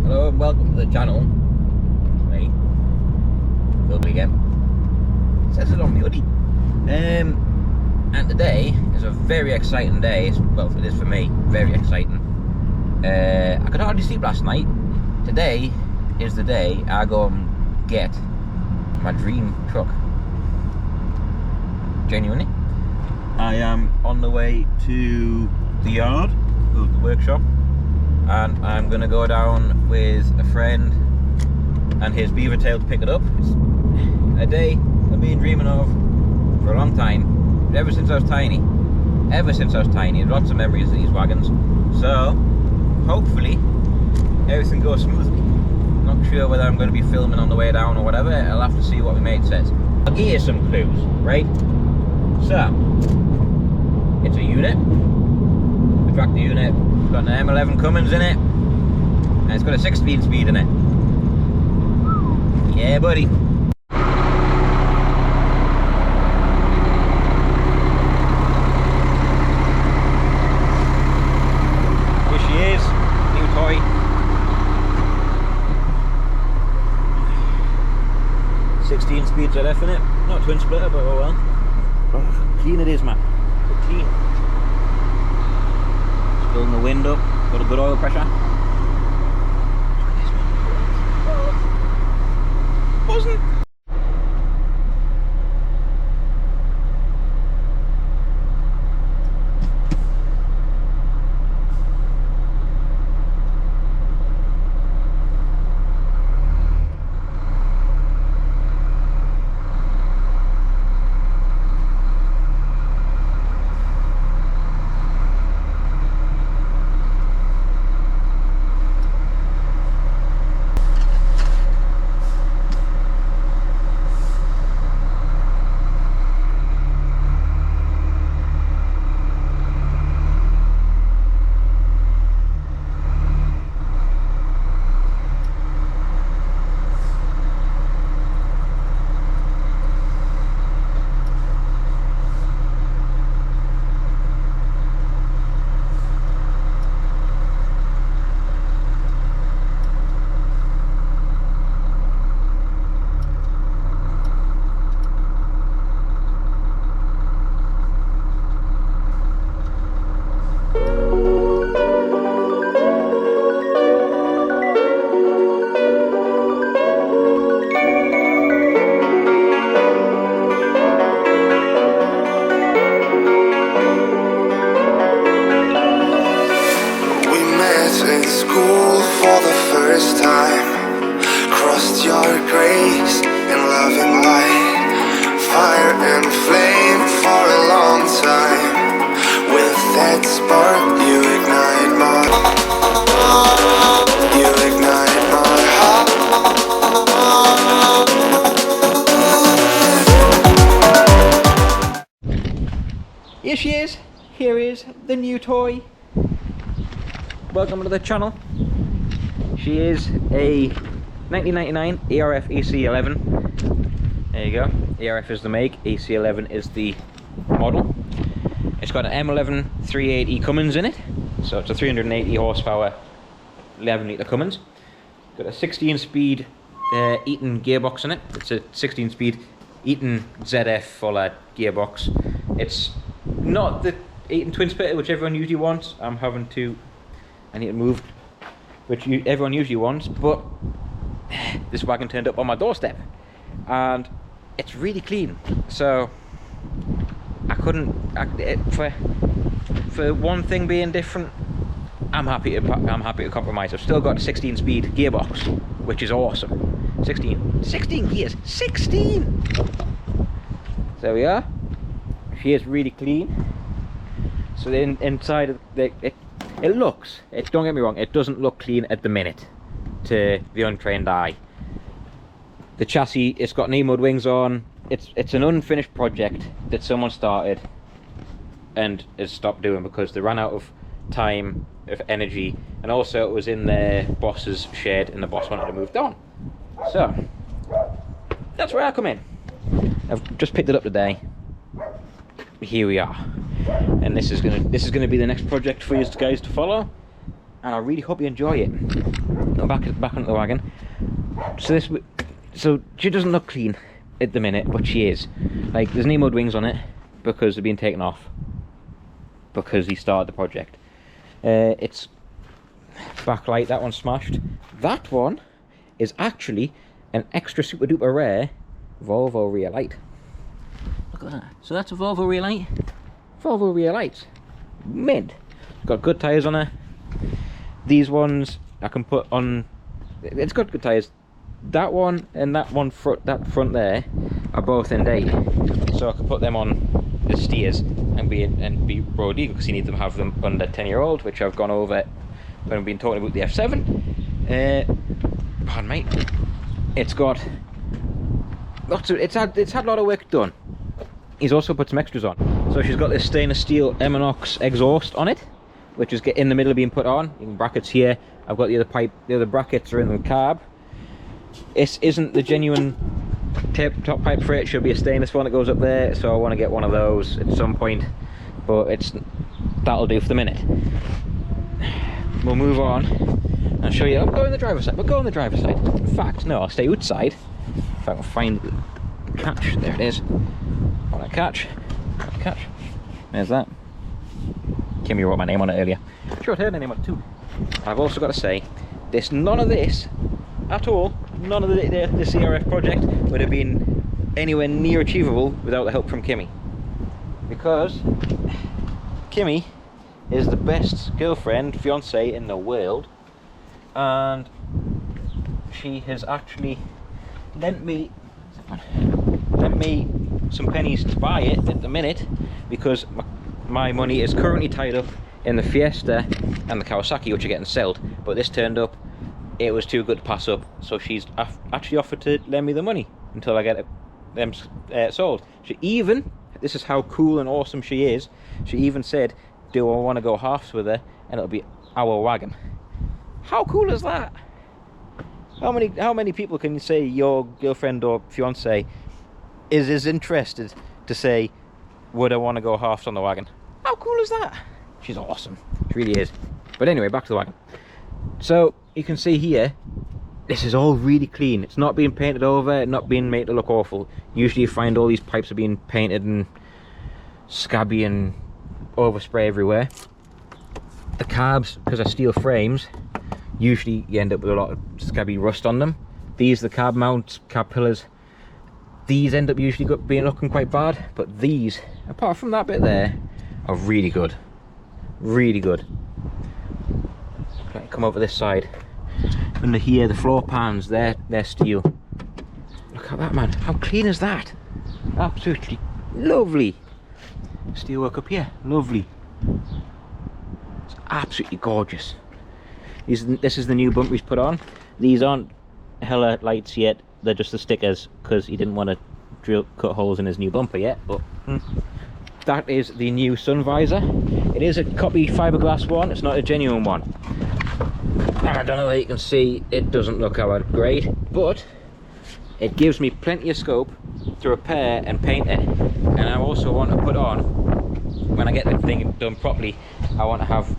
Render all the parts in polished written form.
Hello and welcome to the channel. It's me, Philby again. It says it on my hoodie. And today is a very exciting day. Well, it is for me, very exciting. I could hardly sleep last night. Today is the day I go and get my dream truck. Genuinely. I am on the way to the yard, the workshop, and I'm going to go down with a friend and his beaver tail to pick it up. It's a day I've been dreaming of for a long time, ever since I was tiny. Lots of memories of these wagons. So, hopefully, everything goes smoothly. Not sure whether I'm going to be filming on the way down or whatever. I'll have to see what my mate says. I'll give you some clues, right? So, it's a unit, the tractor unit. It's got an M11 Cummins in it, and it's got a 16 speed in it. Yeah, buddy. Here she is, new toy. 16 speed ZF in it, not twin splitter, but oh well. Oh, clean it is, man. Clean. Just building the wind up, got a good oil pressure. Look at this, man. Wasn't. Here she is. Here is the new toy. Welcome to the channel. She is a 1999 ERF EC11. There you go. ERF is the make, EC11 is the model. It's got an M11 380 Cummins in it, so it's a 380 horsepower 11 litre Cummins. Got a 16 speed Eaton gearbox in it. It's a 16 speed Eaton ZF fuller gearbox. It's not the Eaton twin splitter which everyone usually wants. I need to move, which everyone usually wants, but this wagon turned up on my doorstep and it's really clean, so I couldn't for one thing being different. I'm happy to compromise. I've still got a 16 speed gearbox, which is awesome. 16 gears, 16. There we are. She is really clean. So the inside of it looks, don't get me wrong, it doesn't look clean at the minute to the untrained eye. The chassis, it's got knee-mud wings on. It's an unfinished project that someone started and has stopped doing because they ran out of time, of energy, and also it was in their boss's shed and the boss wanted to move on. So that's where I come in. I've just picked it up today. Here we are, and this is gonna be the next project for you guys to follow, and I really hope you enjoy it. back onto the wagon. So she doesn't look clean at the minute, but she is. Like, there's no mud wings on it because they've been taken off because he started the project. It's backlight, that one's smashed. That one is actually an extra super duper rare Volvo rear light. Look at that. So that's a Volvo rear light. Volvo rear lights. Mint. Got good tyres on her. These ones I can put on. It's got good tyres. That one and that one front there are both in date, so I can put them on the steers and be road legal, because you need to have them under 10-year-old, which I've gone over when I've been talking about the F7. Pardon me. It's got lots of. It's had a lot of work done. He's also put some extras on. So she's got this stainless steel Eminox exhaust on it, which is in the middle of being put on. You can brackets here. I've got the other pipe. The other brackets are in the carb. This isn't the genuine top pipe for it. It should be a stainless one that goes up there. So I want to get one of those at some point, but that'll do for the minute. We'll move on and show you. I'll go on the driver's side. We'll go on the driver's side. In fact, no, I'll stay outside. If I can find the catch. There it is. On a catch. Catch. There's that. Kimmy wrote my name on it earlier. Sure, her name on it too. I've also got to say, none of this at all, none of this ERF project would have been anywhere near achievable without the help from Kimmy. Because Kimmy is the best girlfriend, fiance in the world, and she has actually lent me some pennies to buy it at the minute, because my money is currently tied up in the Fiesta and the Kawasaki, which are getting sold. But this turned up, it was too good to pass up, so she's actually offered to lend me the money until I get them sold. This is how cool and awesome she is, she even said, do I want to go halves with her and it'll be our wagon. How cool is that? How many people can you say your girlfriend or fiance is interested to say, would I want to go halves on the wagon? How cool is that? She's awesome. She really is. But anyway, back to the wagon. So you can see here, this is all really clean. It's not being painted over, not being made to look awful. Usually you find all these pipes are being painted and scabby and overspray everywhere. The carbs, because they're steel frames, usually you end up with a lot of scabby rust on them. These, the carb mounts, carb pillars, these end up usually looking quite bad, but these, apart from that bit there, are really good. Really good. Come over this side. Under here, the floor pans, they're steel. Look at that, man. How clean is that? Absolutely lovely. Steelwork up here, lovely. It's absolutely gorgeous. This is the new bumper he's put on. These aren't hella lights yet. They're just the stickers, because he didn't want to cut holes in his new bumper yet. But that is the new sun visor. It is a copy fiberglass one. It's not a genuine one. And I don't know if you can see, it doesn't look all that great, but it gives me plenty of scope to repair and paint it. And I also want to put on, when I get the thing done properly, I want to have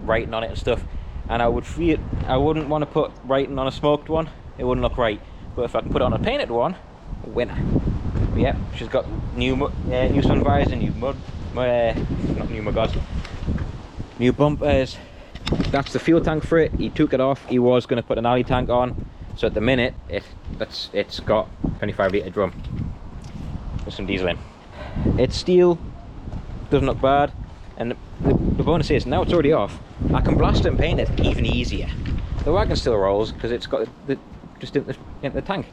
writing on it and stuff. And I wouldn't want to put writing on a smoked one. It wouldn't look right. But if I can put it on a painted one, winner. But yeah, she's got new sun visor, new new bumpers. That's the fuel tank for it. He took it off. He was going to put an alley tank on. So at the minute, it's got 25 litre drum with some diesel in. It's steel, doesn't look bad, and the bonus is now it's already off. I can blast it and paint it even easier. The wagon still rolls because it's got just in the tank.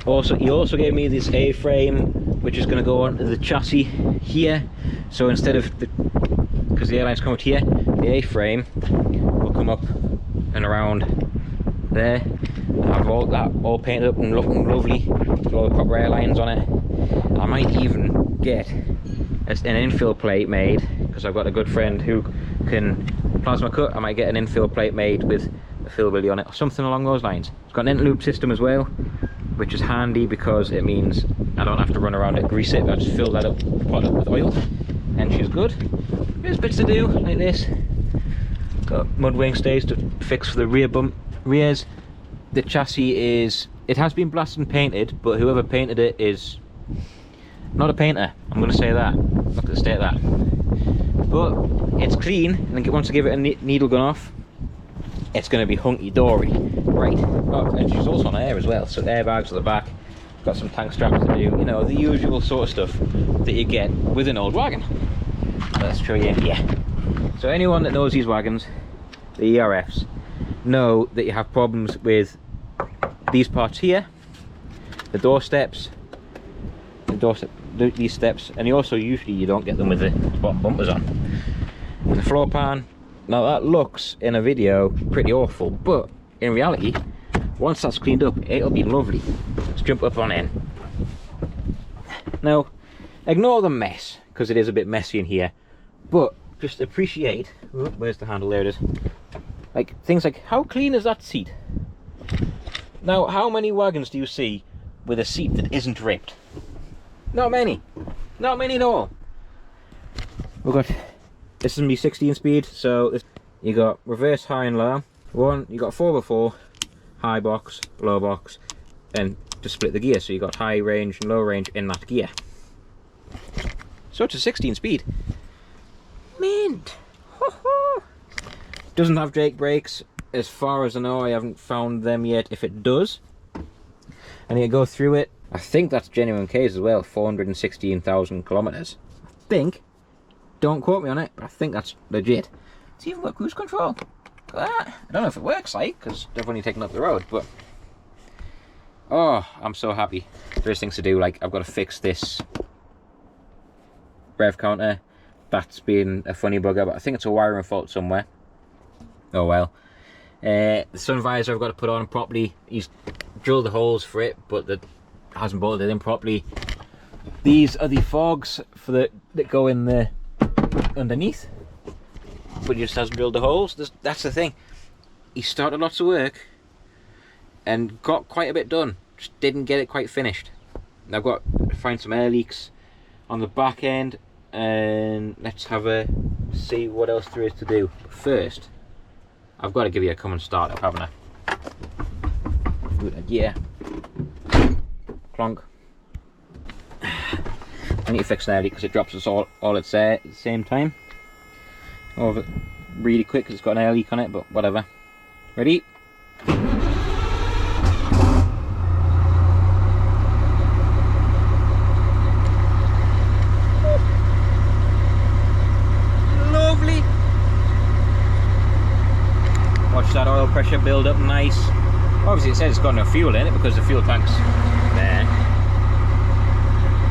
Also, he also gave me this A-frame, which is going to go onto the chassis here. So instead of because the airlines come out here, the A-frame will come up and around there. I have all that all painted up and looking lovely with all the proper airlines on it. I might even get an infill plate made, because I've got a good friend who can plasma cut. I might get an infill plate made with a fill wheelie on it or something along those lines. It's got an interloop system as well, which is handy because it means I don't have to run around and grease it. I just fill that up, pot it with oil, and she's good. There's bits to do like this. Got mud wing stays to fix for the rears. The chassis it has been blasted and painted, but whoever painted it is not a painter. I'm going to say that. I'm not going to state that. But it's clean, and once I give it a needle gun off, it's going to be hunky-dory. Right. Oh, and she's also on air as well, so airbags at the back. Got some tank straps to do, you know, the usual sort of stuff that you get with an old wagon. Let's show you here. So anyone that knows these wagons, the ERFs, know that you have problems with these parts here, the door steps, these steps, and usually you don't get them with the spot bumpers on. And the floor pan, now that looks in a video pretty awful, but in reality, once that's cleaned up, it'll be lovely. Let's jump up on in. Now, ignore the mess, because it is a bit messy in here, but just appreciate, where's the handle, there it is, like things like, how clean is that seat? Now, how many wagons do you see with a seat that isn't ripped? Not many. Not many at all. We've got, this is going to be 16 speed, so you got reverse, high and low. You got 4x4, high box, low box, and to split the gear, so you got high range and low range in that gear. So it's a 16 speed. Mint! Doesn't have Jake brakes. As far as I know, I haven't found them yet. If it does, I need to go through it. I think that's genuine case as well, 416,000 kilometers. I think. Don't quote me on it, but I think that's legit. It's even got cruise control. Look at that. I don't know if it works like, because I've only taken up the road, but oh, I'm so happy. There's things to do, like I've got to fix this rev counter. That's been a funny bugger, but I think it's a wiring fault somewhere. Oh well. The sun visor I've got to put on properly. He's drilled the holes for it, but that hasn't bolted in properly. These are the fogs for that go in the underneath, but he just hasn't drilled the holes. That's the thing. He started lots of work and got quite a bit done, just didn't get it quite finished. And I've got to find some air leaks on the back end, and let's have a see what else there is to do. But first, I've got to give you a Cummins start up, haven't I? Yeah. Clonk. I need to fix an air leak because it drops us all at the same time. Over really quick because it's got an air leak on it, but whatever. Ready? Lovely. Watch that oil pressure build up nice. Obviously it says it's got no fuel in it because the fuel tank's there.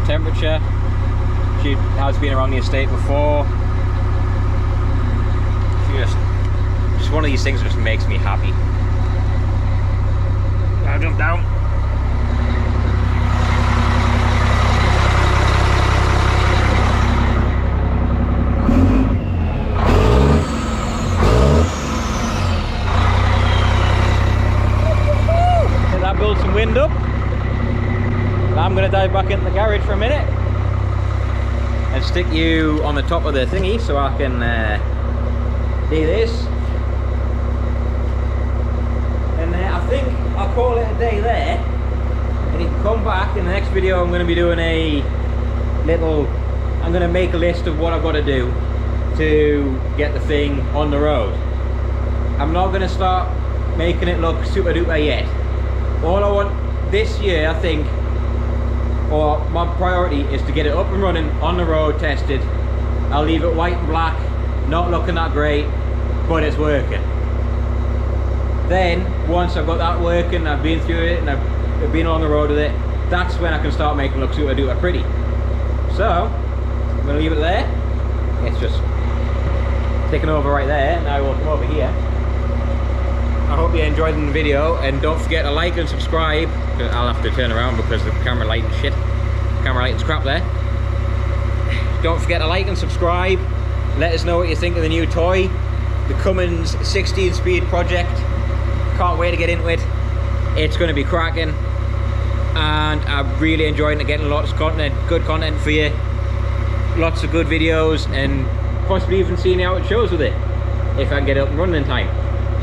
Temperature, she has been around the estate before. Just one of these things that just makes me happy. I'll jump down. Let that build some wind up. I'm going to dive back into the garage for a minute and stick you on the top of the thingy so I can do this. And I think I'll call it a day there, and you can come back in the next video. I'm going to be doing I'm going to make a list of what I've got to do to get the thing on the road. I'm not going to start making it look super duper yet. All I want this year, I think, or my priority, is to get it up and running on the road, tested. I'll leave it white and black, not looking that great, but it's working. Then once I've got that working, I've been through it and I've been on the road with it, that's when I can start making it look super duper pretty. So I'm gonna leave it there. It's just taking over right there. Now we'll come over here. I hope you enjoyed the video, and don't forget to like and subscribe. I'll have to turn around because the camera light and shit. Camera light is crap there. Don't forget to like and subscribe. Let us know what you think of the new toy, the Cummins 16 speed project. Can't wait to get into it. It's going to be cracking, and I'm really enjoying it, getting lots of content, good content for you. Lots of good videos, and possibly even seeing how it shows with it. if I can get it up and running in time.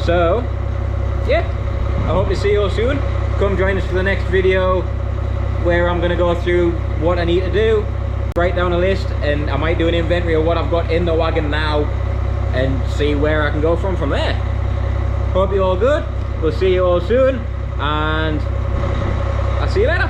So yeah, I hope to see you all soon. Come join us for the next video where I'm going to go through what I need to do, write down a list, and I might do an inventory of what I've got in the wagon now and see where I can go from there. Hope you're all good. We'll see you all soon, and I'll see you later.